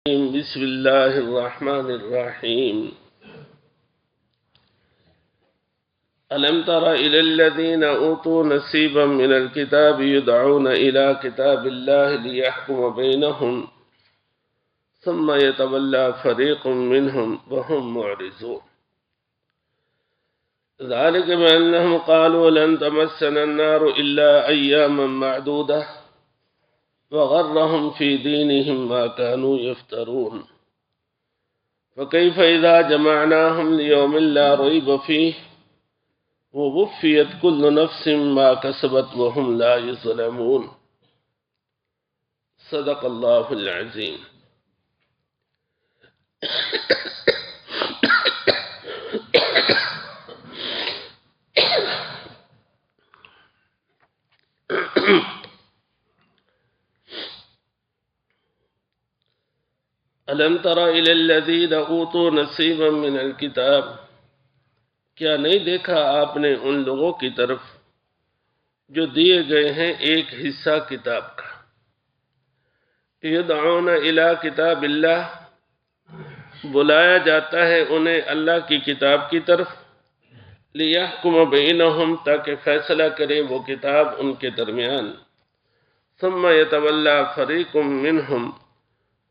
بسم الله الرحمن الرحيم ألم تر إلى الذين أوتوا نصيبا من الكتاب يدعون إلى كتاب الله ليحكم بينهم ثم يتولى فريق منهم وهم معرضون ذلك بأنهم قالوا لن تمسنا النار إلا أياما معدودة وغرهم في دينهم ما كانوا يفترون فكيف إذا جمعناهم ليوم لا ريب فيه ووفيت كل نفس ما كسبت وهم لا يظلمون صدق الله العظيم. ألم تر إلى الذين أوتوا نصيبا من الكتاب، کیا نہیں دیکھا آپ نے ان لوگوں کی طرف جو دیے گئے ہیں ایک حصہ کتاب کا. یدعون الی کتاب اللہ، بلایا جاتا ہے انہیں اللہ کی کتاب کی طرف. لیحکم بینہم، تاکہ فیصلہ کرے وہ کتاب ان کے درمیان. ثم یتولی فریق منہم،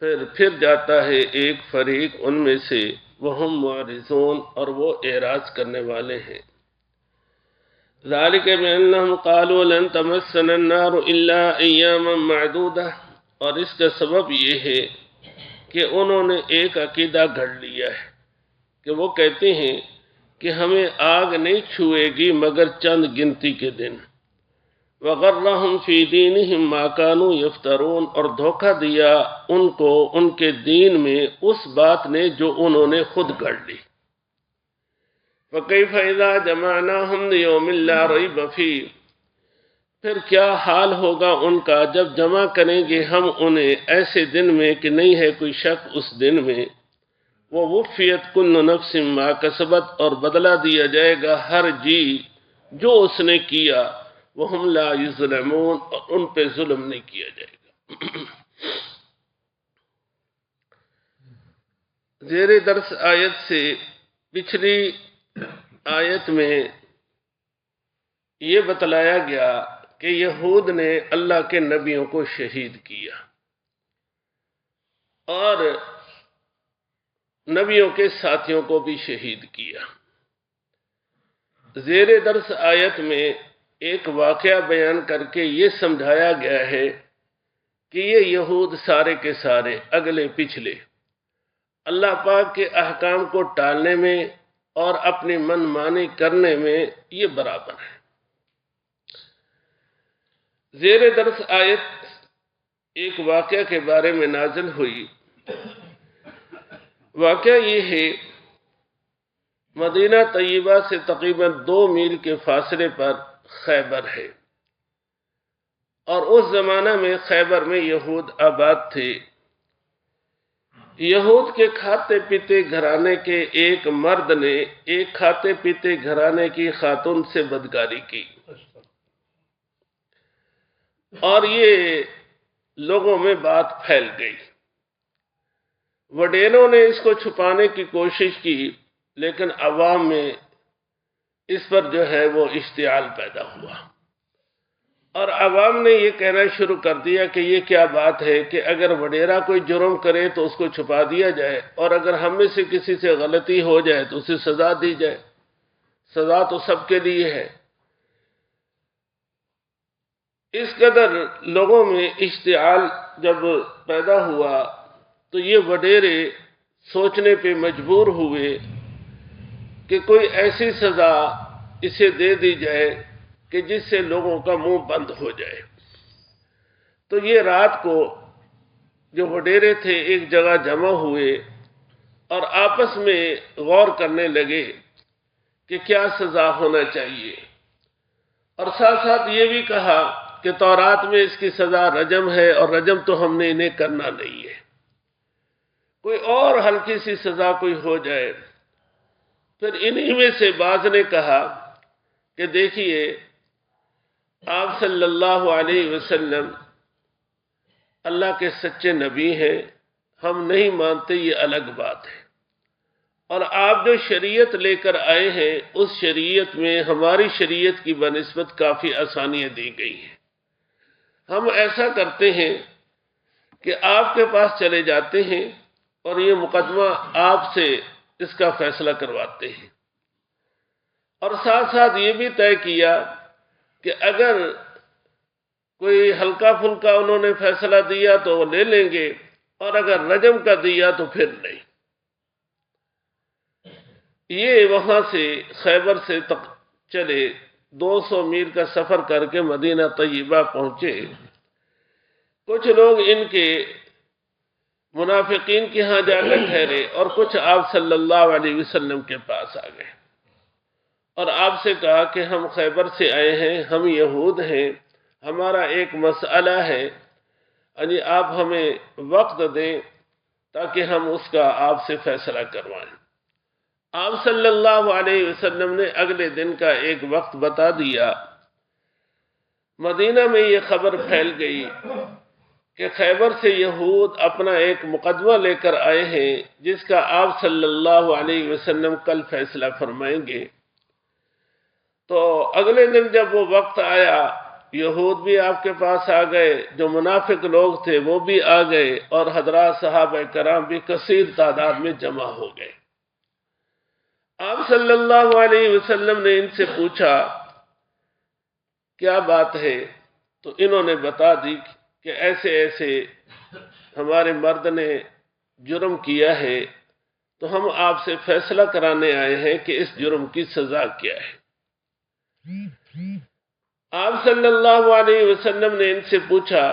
پھر جاتا ہے ایک فریق ان میں سے. وہم معرضون، اور وہ اعراض کرنے والے ہیں. ذالک بانہم قالوا لن تمسنا النار الا ایاما معدودہ، اور اس کا سبب یہ ہے کہ انہوں نے ایک عقیدہ گھڑ لیا ہے کہ وہ کہتے ہیں کہ ہمیں آگ نہیں چھوئے گی مگر چند گنتی کے دن. وغرہم فی دینہم ما کانوا یفترون، اور دھوکہ دیا ان کو ان کے دین میں اس بات نے جو انہوں نے خود گھڑ لی. فکیف اذا جمعناہم لیوم لا ریب فیہ، پھر کیا حال ہوگا ان کا جب جمع کریں گے ہم انہیں ایسے دن میں کہ نہیں ہے کوئی شک اس دن میں. ووفیت کل نفس ما کسبت، اور بدلہ دیا جائے گا ہر جی جو اس نے کیا. وہم لا یظلمون، اور ان پہ ظلم نہیں کیا جائے گا. زیر درس آیت سے پچھلی آیت میں یہ بتلایا گیا کہ یہود نے اللہ کے نبیوں کو شہید کیا اور نبیوں کے ساتھیوں کو بھی شہید کیا. زیر درس آیت میں ایک واقعہ بیان کر کے یہ سمجھایا گیا ہے کہ یہ یہود سارے کے سارے اگلے پچھلے اللہ پاک کے احکام کو ٹالنے میں اور اپنی من مانی کرنے میں یہ برابر ہے. زیر درس آیت ایک واقعہ کے بارے میں نازل ہوئی. واقعہ یہ ہے، مدینہ طیبہ سے تقریباً 2 میل کے فاصلے پر خیبر ہے، اور اس زمانہ میں خیبر میں یہود آباد تھے. یہود کے کھاتے پیتے گھرانے کے ایک مرد نے ایک کھاتے پیتے گھرانے کی خاتون سے بدکاری کی، اور یہ لوگوں میں بات پھیل گئی. وڈیروں نے اس کو چھپانے کی کوشش کی، لیکن عوام میں اس پر جو ہے وہ اشتعال پیدا ہوا، اور عوام نے یہ کہنا شروع کر دیا کہ یہ کیا بات ہے کہ اگر وڈیرا کوئی جرم کرے تو اس کو چھپا دیا جائے، اور اگر ہم میں سے کسی سے غلطی ہو جائے تو اسے سزا دی جائے. سزا تو سب کے لیے ہے. اس قدر لوگوں میں اشتعال جب پیدا ہوا تو یہ وڈیرے سوچنے پہ مجبور ہوئے کہ کوئی ایسی سزا اسے دے دی جائے کہ جس سے لوگوں کا منہ بند ہو جائے. تو یہ رات کو جو وڈیرے تھے ایک جگہ جمع ہوئے اور آپس میں غور کرنے لگے کہ کیا سزا ہونا چاہیے، اور ساتھ ساتھ یہ بھی کہا کہ تورات میں اس کی سزا رجم ہے، اور رجم تو ہم نے انہیں کرنا نہیں ہے، کوئی اور ہلکی سی سزا کوئی ہو جائے. پھر انہی میں سے بعض نے کہا کہ دیکھیے آپ صلی اللہ علیہ وسلم اللہ کے سچے نبی ہیں، ہم نہیں مانتے، یہ الگ بات ہے۔ اور آپ جو شریعت لے کر آئے ہیں، اس شریعت میں ہماری شریعت کی بنسبت کافی آسانیاں دی گئی ہیں۔ ہم ایسا کرتے ہیں کہ آپ کے پاس چلے جاتے ہیں اور یہ مقدمہ آپ سے اس کا فیصلہ کرواتے ہیں، اور ساتھ ساتھ یہ بھی طے کیا کہ اگر کوئی ہلکا پھلکا انہوں نے فیصلہ دیا تو وہ لے لیں گے، اور اگر رجم کا دیا تو پھر نہیں۔ یہ وہاں سے خیبر سے چلے 200 میل کا سفر کر کے مدینہ طیبہ پہنچے۔ کچھ لوگ ان کے منافقین کے ہاں جا کر ٹھہرے، اور کچھ آپ صلی اللہ علیہ وسلم کے پاس آ گئے اور آپ سے کہا کہ ہم خیبر سے آئے ہیں، ہم یہود ہیں، ہمارا ایک مسئلہ ہے، یعنی آپ ہمیں وقت دیں تاکہ ہم اس کا آپ سے فیصلہ کروائیں۔ آپ صلی اللہ علیہ وسلم نے اگلے دن کا ایک وقت بتا دیا۔ مدینہ میں یہ خبر پھیل گئی کہ خیبر سے یہود اپنا ایک مقدمہ لے کر آئے ہیں جس کا آپ صلی اللہ علیہ وسلم کل فیصلہ فرمائیں گے۔ تو اگلے دن جب وہ وقت آیا، یہود بھی آپ کے پاس آ گئے، جو منافق لوگ تھے وہ بھی آ گئے، اور حضرات صحابہ کرام بھی کثیر تعداد میں جمع ہو گئے۔ آپ صلی اللہ علیہ وسلم نے ان سے پوچھا کیا بات ہے، تو انہوں نے بتا دی کہ ایسے ایسے ہمارے مرد نے جرم کیا ہے، تو ہم آپ سے فیصلہ کرانے آئے ہیں کہ اس جرم کی سزا کیا ہے۔ آپ صلی اللہ علیہ وسلم نے ان سے پوچھا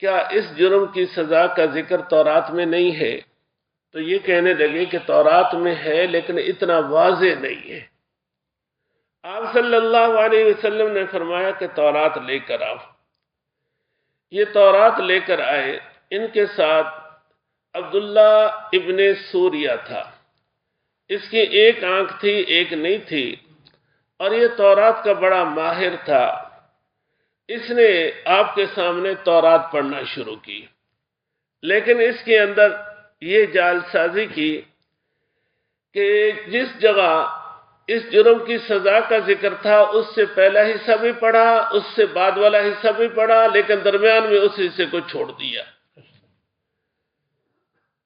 کیا اس جرم کی سزا کا ذکر تورات میں نہیں ہے؟ تو یہ کہنے لگے کہ تورات میں ہے لیکن اتنا واضح نہیں ہے۔ آپ صلی اللہ علیہ وسلم نے فرمایا کہ تورات لے کر آؤ۔ یہ تورات لے کر آئے، ان کے ساتھ عبداللہ ابن سوریہ تھا، اس کی ایک آنکھ تھی ایک نہیں تھی، اور یہ تورات کا بڑا ماہر تھا۔ اس نے آپ کے سامنے تورات پڑھنا شروع کی، لیکن اس کے اندر یہ جال سازی کی کہ جس جگہ اس جرم کی سزا کا ذکر تھا اس سے پہلا حصہ بھی پڑھا، اس سے بعد والا حصہ بھی پڑھا، لیکن درمیان میں اس حصے کو چھوڑ دیا۔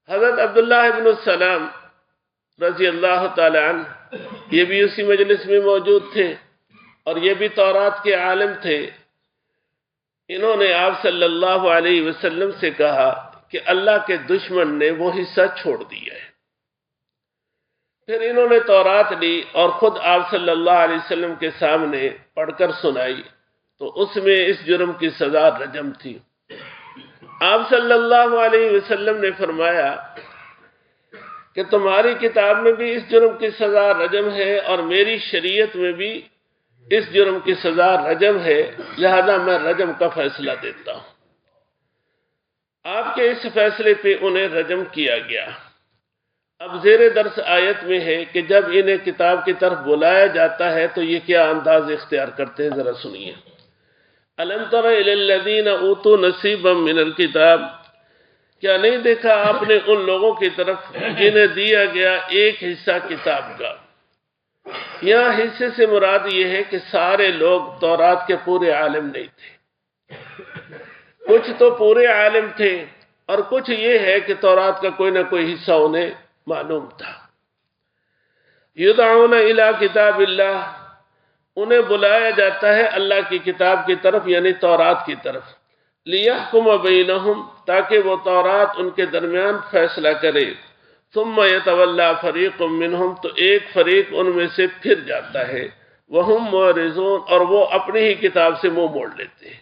حضرت عبداللہ ابن السلام رضی اللہ تعالی عنہ یہ بھی اسی مجلس میں موجود تھے، اور یہ بھی تورات کے عالم تھے۔ انہوں نے آپ صلی اللہ علیہ وسلم سے کہا کہ اللہ کے دشمن نے وہ حصہ چھوڑ دیا ہے۔ پھر انہوں نے تورات لی اور خود آپ صلی اللہ علیہ وسلم کے سامنے پڑھ کر سنائی، تو اس میں اس جرم کی سزا رجم تھی۔ آپ صلی اللہ علیہ وسلم نے فرمایا کہ تمہاری کتاب میں بھی اس جرم کی سزا رجم ہے، اور میری شریعت میں بھی اس جرم کی سزا رجم ہے، لہذا میں رجم کا فیصلہ دیتا ہوں۔ آپ کے اس فیصلے پہ انہیں رجم کیا گیا۔ اب زیر درس آیت میں ہے کہ جب انہیں کتاب کی طرف بلایا جاتا ہے تو یہ کیا انداز اختیار کرتے ہیں، ذرا سنیے۔ الم تر الی الذین اوتوا نصیبا من الکتاب، کیا نہیں دیکھا آپ نے ان لوگوں کی طرف جنہیں دیا گیا ایک حصہ کتاب کا؟ یہاں حصے سے مراد یہ ہے کہ سارے لوگ تورات کے پورے عالم نہیں تھے، کچھ تو پورے عالم تھے، اور کچھ یہ ہے کہ تورات کا کوئی نہ کوئی حصہ انہیں معلوم تھا۔ یدعون الی کتاب اللہ، انہیں بلایا جاتا ہے اللہ کی کتاب کی طرف، یعنی تورات کی طرف، لیحکم بینہم، تاکہ وہ تورات ان کے درمیان فیصلہ کرے۔ ثم یتولی فریق منہم، تو ایک فریق ان میں سے پھر جاتا ہے، وہم معرضون، اور وہ اپنی ہی کتاب سے منہ موڑ لیتے ہیں۔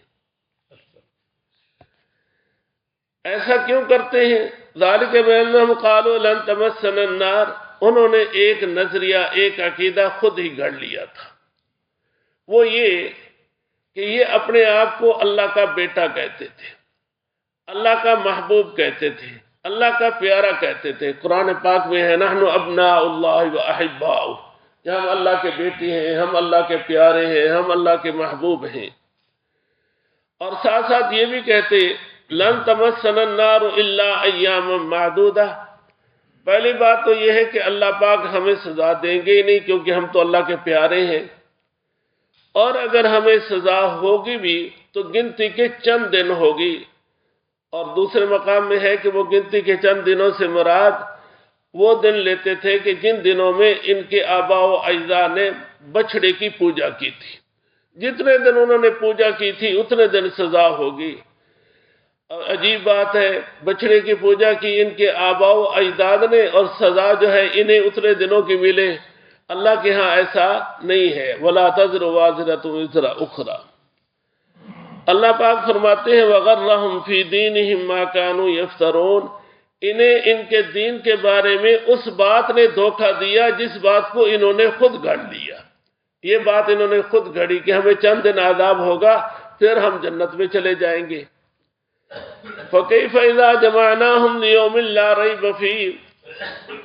ایسا کیوں کرتے ہیں؟ ذالک بانہم قالوا لن تمسنا النار، انہوں نے ایک نظریہ، ایک عقیدہ خود ہی گھڑ لیا تھا، وہ یہ کہ یہ اپنے آپ کو اللہ کا بیٹا کہتے تھے، اللہ کا محبوب کہتے تھے، اللہ کا پیارا کہتے تھے۔ قرآن پاک میں ہے نحن ابناء اللہ و احباؤہ، کہ ہم اللہ کے بیٹے ہیں، ہم اللہ کے پیارے ہیں، ہم اللہ کے محبوب ہیں۔ اور ساتھ ساتھ یہ بھی کہتے لن تمسنا النار الا ایاما معدودہ، پہلی بات تو یہ ہے کہ اللہ پاک ہمیں سزا دیں گے ہی نہیں، کیونکہ ہم تو اللہ کے پیارے ہیں، اور اگر ہمیں سزا ہوگی بھی تو گنتی کے چند دن ہوگی۔ اور دوسرے مقام میں ہے کہ وہ گنتی کے چند دنوں سے مراد وہ دن لیتے تھے کہ جن دنوں میں ان کے آباء و اجداد نے بچھڑے کی پوجا کی تھی، جتنے دن انہوں نے پوجا کی تھی اتنے دن سزا ہوگی۔ اور عجیب بات ہے، بچھڑے کی پوجا کی ان کے آباء و اجداد نے، اور سزا جو ہے انہیں اتنے دنوں کی ملے، اللہ کے ہاں ایسا نہیں ہے۔ وَلَا تَزِرُ وَازِرَةٌ وِزْرَ أُخْرَى۔ اللہ پاک فرماتے ہیں وَغَرَّهُمْ فِي دِينِهِمْ مَا كَانُوا يَفْتَرُونَ، انہیں ان کے دین کے بارے میں اس بات نے دھوکہ دیا جس بات کو انہوں نے خود گھڑ لیا۔ یہ بات انہوں نے خود گھڑی کہ ہمیں چند دن عذاب ہوگا پھر ہم جنت میں چلے جائیں گے۔ فَكَيْفَ إِذَا جَمَعْنَاهُمْ لِيَوْمٍ لَا رَيْبَ فِيهِ،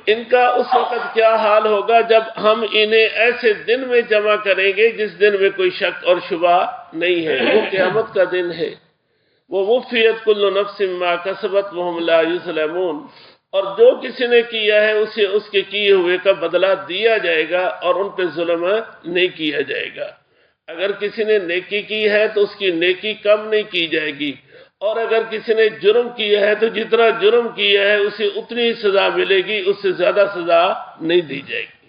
ان کا اس وقت کیا حال ہوگا جب ہم انہیں ایسے دن میں جمع کریں گے جس دن میں کوئی شک اور شبہ نہیں ہے، وہ قیامت کا دن ہے۔ وَوُفِّيَتْ كُلُّ نَفْسٍ مَا كَسَبَتْ وَهُمْ لَا يُظْلَمُونَ، اور جو کسی نے کیا ہے اسے اس کے کیے ہوئے کا بدلہ دیا جائے گا اور ان پہ ظلم نہیں کیا جائے گا۔ اگر کسی نے نیکی کی ہے تو اس کی نیکی کم نہیں کی جائے گی، اور اگر کسی نے جرم کیا ہے تو جتنا جرم کیا ہے اسے اتنی ہی سزا ملے گی، اس سے زیادہ سزا نہیں دی جائے گی۔